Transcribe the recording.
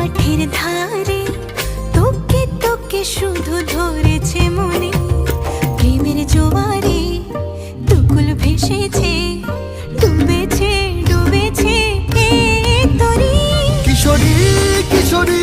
মাঠের ধারে তোকে তোকে শুধু ধরেছে মনে, প্রেমের জোয়ারে দুকুল ভেসেছে, ডুবেছে ডুবেছে এ তরি। কিশোরী কিশোরী